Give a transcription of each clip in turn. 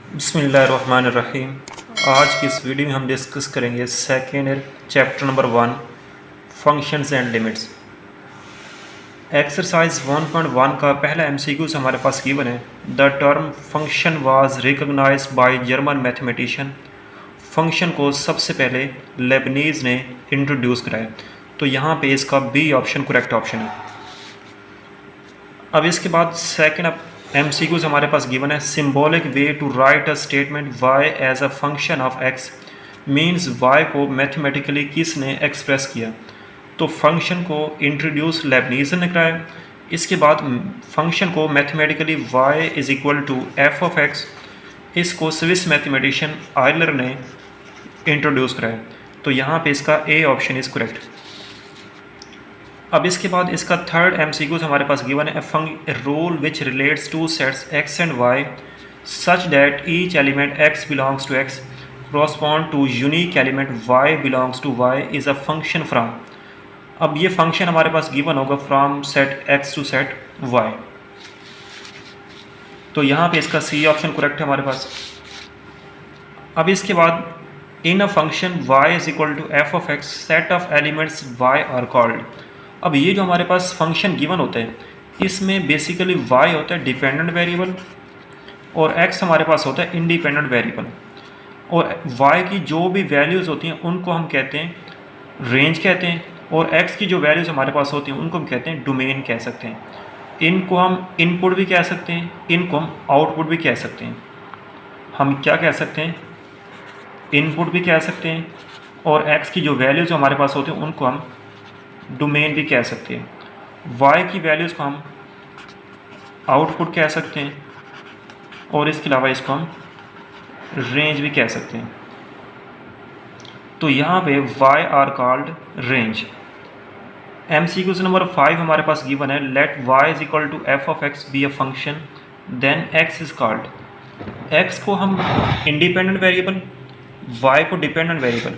बिस्मिल्लाहिर्रहमानिर्रहीम। आज की इस वीडियो में हम डिस्कस करेंगे second year chapter number 1 functions and limits. Exercise 1.1 का पहला एमसीक्यूज हमारे पास गिवन है। The term function was recognised by German mathematician. Function को सबसे पहले लेबनीज ने इंट्रोड्यूस कराया। तो यहाँ पे इसका बी ऑप्शन करेक्ट ऑप्शन है। अब इसके बाद सेकेंड एमसीक्यूज हमारे पास गिवन है। Symbolic way to write a statement y as a function of x means y को मैथमेटिकली किसने एक्सप्रेस किया। तो फंक्शन को इंट्रोड्यूस लेबनीज ने कराया। इसके बाद फंक्शन को mathematically y is equal to F of x, इसको स्विस मैथमेटिशियन आयलर ने इंट्रोड्यूस कराया। तो यहाँ पे इसका ए ऑप्शन इज करेक्ट। अब इसके बाद इसका थर्ड एमसीक्यूज हमारे पास गिवन है। A rule which relates to sets x and y such that each element x belongs to x correspond to unique element y belongs to y is a function from. अब ये function हमारे पास given होगा from set x to set y। तो यहाँ पे इसका C option correct है हमारे पास। अब इसके बाद इन a function y is equal to F of x set of elements y are called. अब ये जो हमारे पास फंक्शन गिवन होते हैं इसमें बेसिकली y होता है डिपेंडेंट वेरिएबल और x हमारे पास होता है इंडिपेंडेंट वेरिएबल। और y की जो भी वैल्यूज़ होती हैं उनको हम कहते हैं रेंज कहते हैं, और x की जो वैल्यूज़ हमारे पास होती हैं उनको हम कहते हैं डोमेन कह सकते हैं। इनको हम इनपुट भी कह सकते हैं, इनको हम आउटपुट भी कह सकते हैं। हम क्या कह सकते हैं, इनपुट भी कह सकते हैं, और x की जो वैल्यूज़ हमारे पास होती हैं उनको हम डोमेन भी कह सकते हैं। y की वैल्यूज़ को हम आउटपुट कह सकते हैं, और इसके अलावा इसको हम रेंज भी कह सकते हैं। तो यहाँ पे y are called range. MCQs number 5 हमारे पास गिवन है। Let y is equal to F of x be a function then x is called. x को हम इंडिपेंडेंट वेरिएबल, y को डिपेंडेंट वेरिएबल,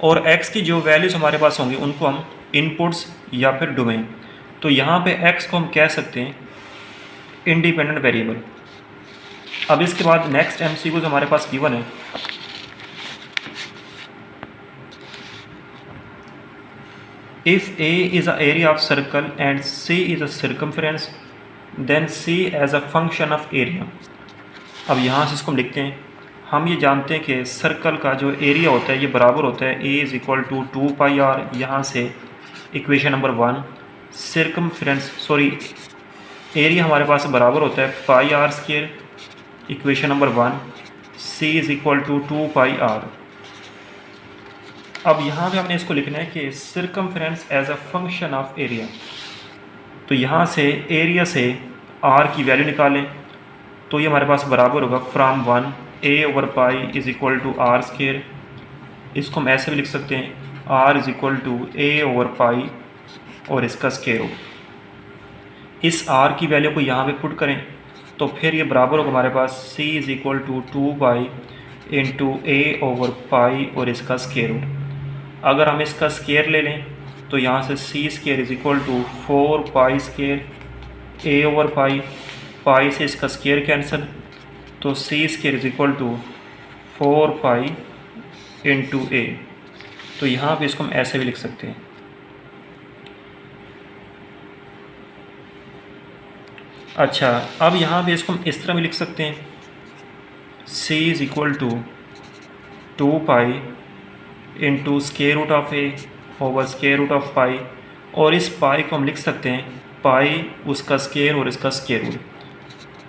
और x की जो वैल्यूज़ हमारे पास होंगी उनको हम इनपुट्स या फिर डोमेन। तो यहाँ पे x को हम कह सकते हैं इंडिपेंडेंट वेरिएबल। अब इसके बाद नेक्स्ट एमसीक्यूज हमारे पास गिवन है। If a is a area of circle and c is a circumference then c as a function of area. अब यहाँ से इसको हम लिखते हैं। हम ये जानते हैं कि सर्कल का जो एरिया होता है ये बराबर होता है a is equal to 2πr। यहाँ से इक्वेशन नंबर 1 एरिया हमारे पास बराबर होता है πr²। Equation number 1 c is equal to 2πr। अब यहाँ पे हमने इसको लिखना है कि circumference as a function of area. तो यहाँ से एरिया से r की वैल्यू निकालें तो ये हमारे पास बराबर होगा from 1 a/π is equal to r²। इसको हम ऐसे भी लिख सकते हैं r is equal to a/π और इसका स्क्वायर रूट। इस r की वैल्यू को यहाँ पे पुट करें तो फिर ये बराबर होगा हमारे पास c is equal to 2π into a/π और इसका स्क्वायर रूट। अगर हम इसका स्क्वायर ले लें तो यहाँ से c² is equal to 4π² a/π, पाई से इसका स्क्वायर कैंसिल, तो c² is equal to 4π into a। तो यहाँ पे इसको हम ऐसे भी लिख सकते हैं। अच्छा, अब यहाँ पे इसको हम इस तरह भी लिख सकते हैं c is equal to 2π into square root of a over square root of pi, और इस पाई को हम लिख सकते हैं पाई उसका स्क्वायर और इसका स्क्वायर रूट।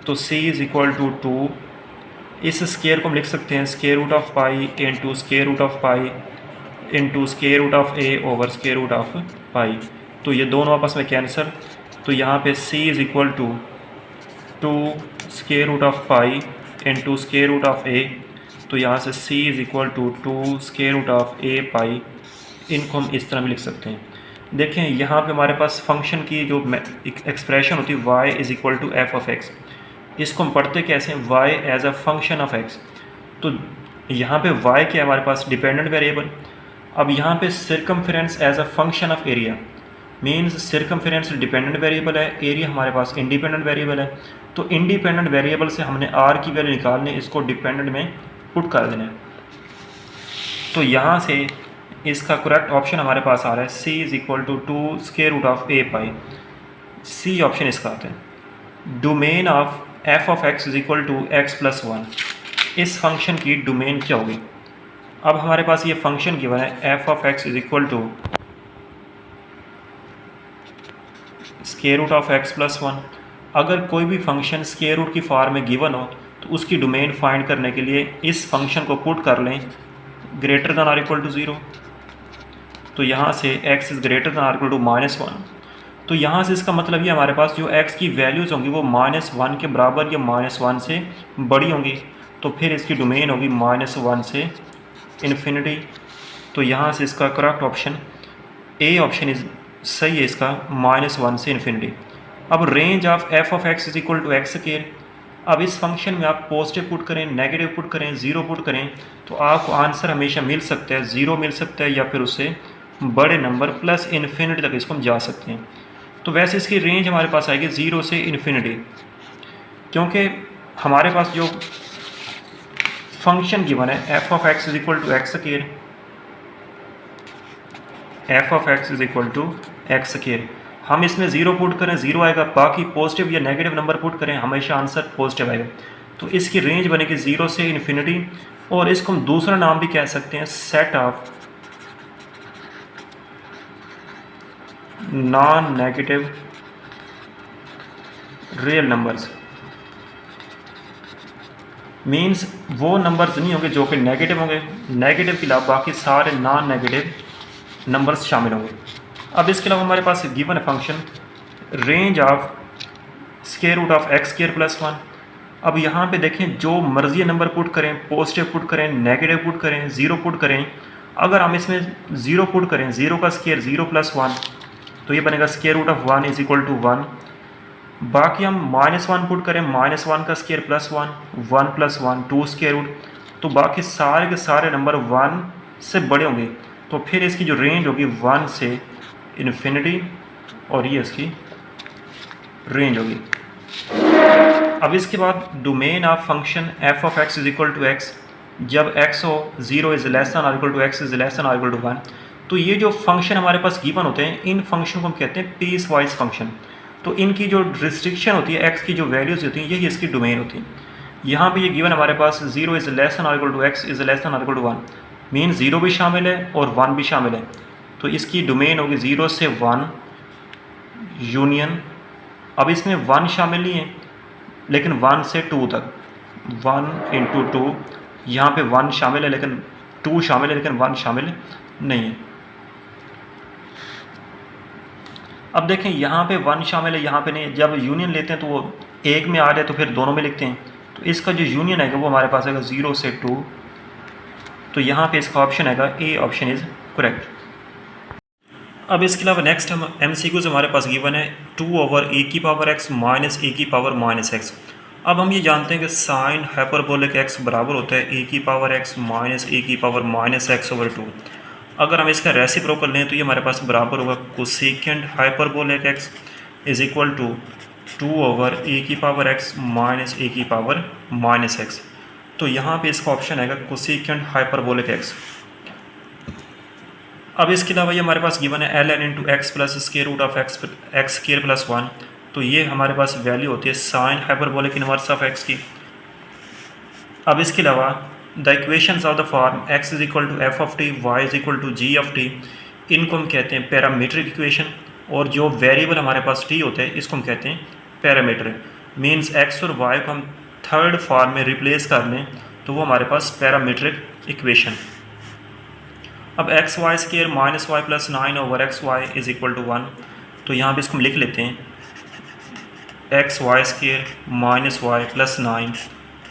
तो c इज़ इक्वल टू 2, इस स्क्वायर को हम लिख सकते हैं square root of pi into square root of pi into square root of a over square root of pi. तो ये दोनों आपस में कैंसिल। तो यहाँ पे c is equal to 2 square root of pi into square root of a। तो यहाँ से c is equal to 2 square root of a pi. इनको हम इस तरह भी लिख सकते हैं। देखें यहाँ पे हमारे पास फंक्शन की जो एक्सप्रेशन होती है y is equal to F of x, इसको हम पढ़ते कैसे हैं y as a function of x। तो यहाँ पे y क्या है हमारे पास डिपेंडेंट वेरिएबल। अब यहाँ पे circumference as a function of area means circumference dependent variable है, एरिया हमारे पास इंडिपेंडेंट वेरिएबल है। तो इंडिपेंडेंट वेरिएबल से हमने आर की वैल्यू निकालने, इसको डिपेंडेंट में पुट कर देना है। तो यहाँ से इसका करेक्ट ऑप्शन हमारे पास आ रहा है C is equal to 2 square root of A pi. C option इसका आता है। Domain of F of x is equal to X plus 1। इस फंक्शन की डोमेन क्या होगी? अब हमारे पास ये फंक्शन गिवन है f of x is equal to square root of x plus 1। अगर कोई भी फंक्शन स्क्वायर रूट की फॉर्म में गिवन हो तो उसकी डोमेन फाइंड करने के लिए इस फंक्शन को पुट कर लें greater than or equal to 0। तो यहाँ से x is greater than or equal to -1। तो यहाँ से इसका मतलब ये हमारे पास जो x की वैल्यूज़ होंगी वो -1 के बराबर या -1 से बड़ी होंगी। तो फिर इसकी डोमेन होगी -1 से इन्फिनिटी। तो यहाँ से इसका correct option A option is सही है इसका, -1 से इन्फिनिटी। अब range of F of x is equal to x square. अब इस फंक्शन में आप पॉजिटिव पुट करें, नेगेटिव पुट करें, 0 पुट करें तो आपको आंसर हमेशा मिल सकता है, 0 मिल सकता है या फिर उससे बड़े नंबर प्लस इन्फिनिटी तक इसको हम जा सकते हैं। तो वैसे इसकी रेंज हमारे पास आएगी 0 से इन्फिनिटी, क्योंकि हमारे पास जो फंक्शन गिवन है f of x is equal to x square, f of x is equal to x square, हम इसमें 0 पुट करें 0 आएगा, बाकी पॉजिटिव या नेगेटिव नंबर पुट करें हमेशा आंसर पॉजिटिव आएगा। तो इसकी रेंज बनेगी 0 से इन्फिनिटी, और इसको हम दूसरा नाम भी कह सकते हैं set of non negative real numbers. Means वो नंबर्स नहीं होंगे जो कि नेगेटिव होंगे, नेगेटिव के अलावा बाकी सारे नॉन नेगेटिव नंबर्स शामिल होंगे। अब इसके अलावा हमारे पास given function range of square root of x square plus 1। अब यहाँ पे देखें जो मर्जी नंबर पुट करें, पॉजिटिव पुट करें, नेगेटिव पुट करें, 0 पुट करें, अगर हम इसमें 0 पुट करें 0 का स्क्वायर 0 प्लस 1 तो ये बनेगा square root of 1 is equal to 1। बाकी हम -1 पुट करें, -1 का square plus 1 plus 1 2 square root, तो बाकी सारे के सारे नंबर 1 से बड़े होंगे। तो फिर इसकी जो रेंज होगी 1 से इन्फिनिटी, और ये इसकी रेंज होगी। अब इसके बाद domain of function f of x is equal to x, जब x हो 0 is less than or equal to x is less than or equal to 1। तो ये जो फंक्शन हमारे पास गिवन होते हैं इन फंक्शन को हम कहते हैं पीस वाइज फंक्शन। तो इनकी जो रिस्ट्रिक्शन होती है x की जो वैल्यूज़ होती हैं यही इसकी डोमेन होती है। यहाँ पे ये गिवन हमारे पास 0 is less than or equal to x is less than or equal to 1, mean 0 भी शामिल है और 1 भी शामिल है। तो इसकी डोमेन होगी 0 से 1 यूनियन। अब इसमें 1 शामिल नहीं है लेकिन 1 से 2 तक, 1 इंटू 2, यहाँ पे 1 शामिल है लेकिन 2 शामिल है लेकिन 1 शामिल नहीं है। अब देखें यहाँ पे 1 शामिल है, यहाँ पे नहीं। जब यूनियन लेते हैं तो वो एक में आ जाए तो फिर दोनों में लिखते हैं। तो इसका जो यूनियन आएगा वो हमारे पास आएगा 0 से 2। तो यहाँ पे इसका ऑप्शन आएगा ए ऑप्शन इज़ करेक्ट। अब इसके अलावा नेक्स्ट हम MCQs हमारे पास गिवन है 2/e की पावर x माइनस e की पावर माइनस x। अब हम ये जानते हैं कि साइन हाइपरबोलिक x बराबर होता है e की पावर x माइनस e की पावर माइनस x/2। अगर हम इसका रेसिप्रोकल लें तो ये हमारे पास बराबर होगा cosecant hyperbolic x is equal to 2/e की पावर x माइनस e की पावर माइनस x। तो यहाँ पे इसका ऑप्शन आएगा कोसेकेंट हाइपरबोलिक x। अब इसके अलावा ये हमारे पास गिवन है ln into x plus square root of x square plus 1। तो ये हमारे पास वैल्यू होती है sine hyperbolic inverse of x की। अब इसके अलावा the equations of the form x is equal to F of t, y is equal to g of t, इनको हम कहते हैं पैरामीट्रिक इक्वेशन। और जो वेरिएबल हमारे पास t होते हैं इसको हम कहते हैं पैरामीटर। मीन्स x और y को हम थर्ड फॉर्म में रिप्लेस कर लें तो वो हमारे पास पैरामीट्रिक इक्वेशन। अब x y square minus y plus 9 over x y is equal to 1। तो यहाँ पे इसको हम लिख लेते हैं x y square minus y plus 9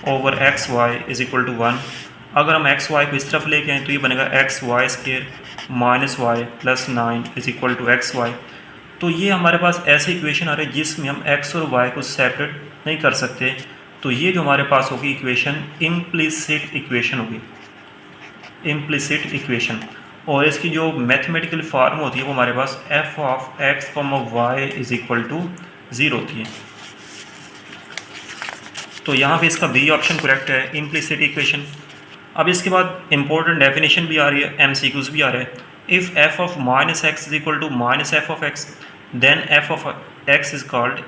over x y is equal to 1। अगर हम एक्स वाई को इस तरफ लेके आएँ तो ये बनेगा x y square minus y plus 9 is equal to x y. तो ये हमारे पास ऐसी इक्वेशन आ रही है जिसमें हम एक्स और वाई को सेपरेट नहीं कर सकते। तो ये जो हमारे पास होगी इक्वेशन इम्प्लिसिट इक्वेशन होगी, इम्प्लिसिट इक्वेशन। और इसकी जो मैथमेटिकल फॉर्म होती है वो हमारे पास F of X comma Y is equal to 0 होती है। तो यहाँ पे इसका बी ऑप्शन करेक्ट है, इम्प्लिसिट इक्वेशन। अब इसके बाद इंपॉर्टेंट डेफिनेशन भी आ रही है, MCQs भी आ रहा है। If f of minus x is equal to minus f of x then f of x is called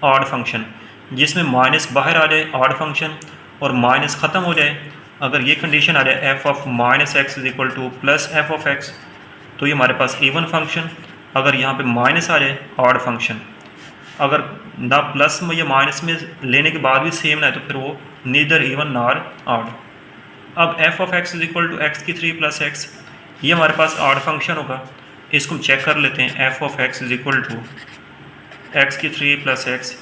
odd function, जिसमें माइनस बाहर आ जाए ऑड फंक्शन और माइनस ख़त्म हो जाए। अगर ये कंडीशन आ जाए f of minus x is equal two plus F of x, तो ये हमारे पास इवन फंक्शन। अगर यहाँ पे माइनस आ जाए ऑड फंक्शन। अगर ना प्लस में या माइनस में लेने के बाद भी सेम ना है तो फिर वो नीदर इवन नॉर ऑड। अब f of x is equal to x की 3 प्लस एक्स, ये हमारे पास ऑड फंक्शन होगा। इसको हम चेक कर लेते हैं। f of x is equal to x की 3 प्लस एक्स,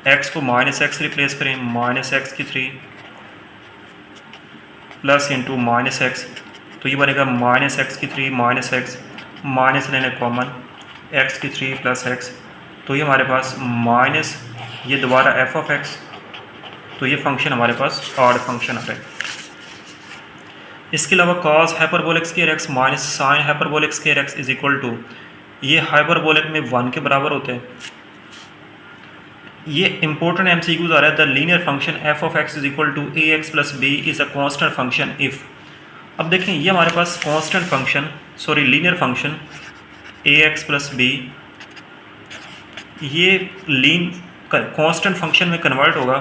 एक्स को माइनस एक्स रिप्लेस करें, माइनस एक्स की 3 प्लस इंटू माइनस एक्स, तो ये बनेगा माइनस एक्स की 3 माइनस एक्स, माइनस लेने कॉमन एक्स की 3 प्लस एक्स, तो ये हमारे पास माइनस ये दोबारा f ऑफ x, तो ये फंक्शन हमारे पास ऑड फंक्शन आ रहा है। इसके अलावा cos hyperbolic square x minus sine hyperbolic square x is equal to, ये हाइपरबोलिक में 1 के बराबर होते हैं। ये इंपॉर्टेंट MCQs आ रहा है। The linear function f of x is equal to a x plus b is a constant function if. अब देखें ये हमारे पास constant function linear function a x plus b, ये लीन कांस्टेंट फंक्शन में कन्वर्ट होगा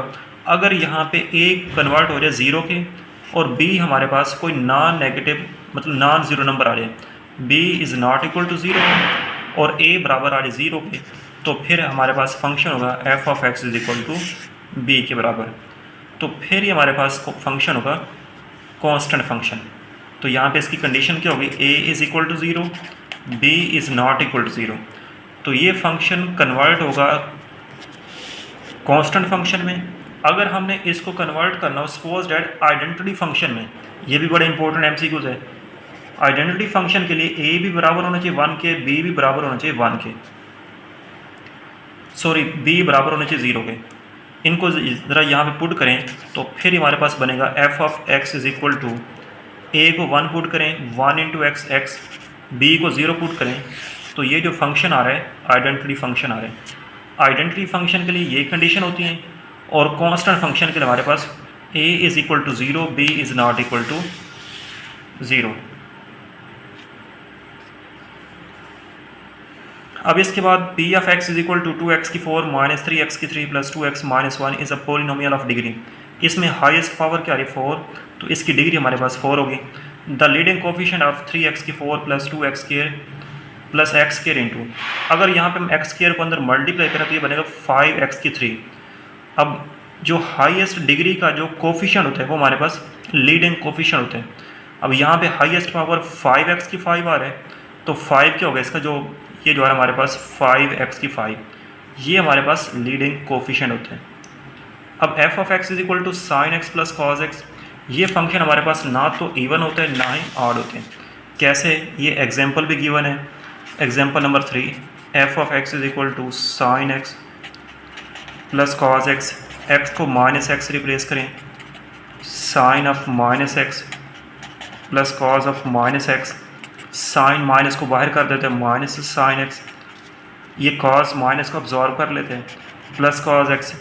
अगर यहाँ पे a कन्वर्ट हो जाए 0 के और b हमारे पास कोई नॉन नेगेटिव मतलब नॉन ज़ीरो नंबर आ जाए, b is not equal to 0 और a बराबर आ जाए 0 के, तो फिर हमारे पास फंक्शन होगा f of x is equal to b के बराबर। तो फिर ये हमारे पास फंक्शन होगा कांस्टेंट फंक्शन। तो यहाँ पे इसकी कंडीशन क्या होगी, a is equal to 0, b is not equal to 0, तो ये फंक्शन कन्वर्ट होगा कांस्टेंट फंक्शन में। अगर हमने इसको कन्वर्ट करना हो सपोज डैट आइडेंटिटी फंक्शन में, ये भी बड़ा इंपॉर्टेंट MCQs है। आइडेंटिटी फंक्शन के लिए a भी बराबर होना चाहिए 1 के, b भी बराबर होना चाहिए 1 के, सॉरी b बराबर होना चाहिए 0 के। इनको ज़रा यहाँ पे पुट करें तो फिर हमारे पास बनेगा f of x is equal to a को 1 पुट करें 1 इंटू एक्स एक्स, b को 0 पुट करें, तो ये जो फंक्शन आ रहा है आइडेंटिटी फंक्शन आ रहा है। आइडेंटिटी फंक्शन के लिए ये कंडीशन होती है और कांस्टेंट फंक्शन के लिए हमारे पास a is equal to 0, b is not equal to 0। अब इसके बाद p of x is equal to 2x की 4 माइनस 3x की 3 plus 2x minus 1 is a polynomial of degree. इसमें हाईएस्ट पावर क्या आ रही है 4, तो इसकी डिग्री हमारे पास 4 होगी। The leading coefficient of 3x की 4 plus 2x square plus x square into, अगर यहाँ पे हम एक्स स्क्वायर को अंदर मल्टीप्लाई करें तो ये बनेगा 5x की 3। अब जो हाईएस्ट डिग्री का जो कोफिशिएंट होता है वो हमारे पास लीडिंग कोफिशिएंट होते हैं। अब यहाँ पे हाईएस्ट पावर 5x की 5 आ रहा है, तो 5 क्या होगा इसका, जो ये जो है हमारे पास 5x की 5, ये हमारे पास लीडिंग कोफिशिएंट होते हैं। अब f of x is equal to sine x plus cos x, ये फंक्शन हमारे पास ना तो इवन होते हैं ना ही ऑड होते हैं। कैसे, ये एग्जाम्पल भी गिवन है। Example number 3, f of x is equal to sine x plus cos x, x को माइनस एक्स रिप्लेस करें, sine of minus x plus cos of minus x, sine minus को बाहर कर देते हैं माइनस साइन एक्स, ये cos minus को absorb कर लेते हैं प्लस कॉज एक्स।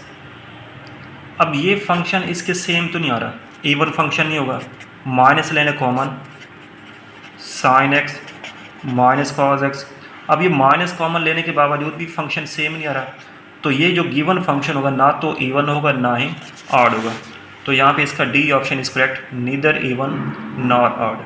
अब ये फंक्शन इसके सेम तो नहीं आ रहा, इवन फंक्शन नहीं होगा, माइनस लेने common sine x minus cos x. अब ये माइनस कॉमन लेने के बावजूद भी फंक्शन सेम नहीं आ रहा, तो ये जो गिवन फंक्शन होगा ना तो इवन होगा ना ही ऑड होगा। तो यहाँ पे इसका D option is correct, neither even nor odd.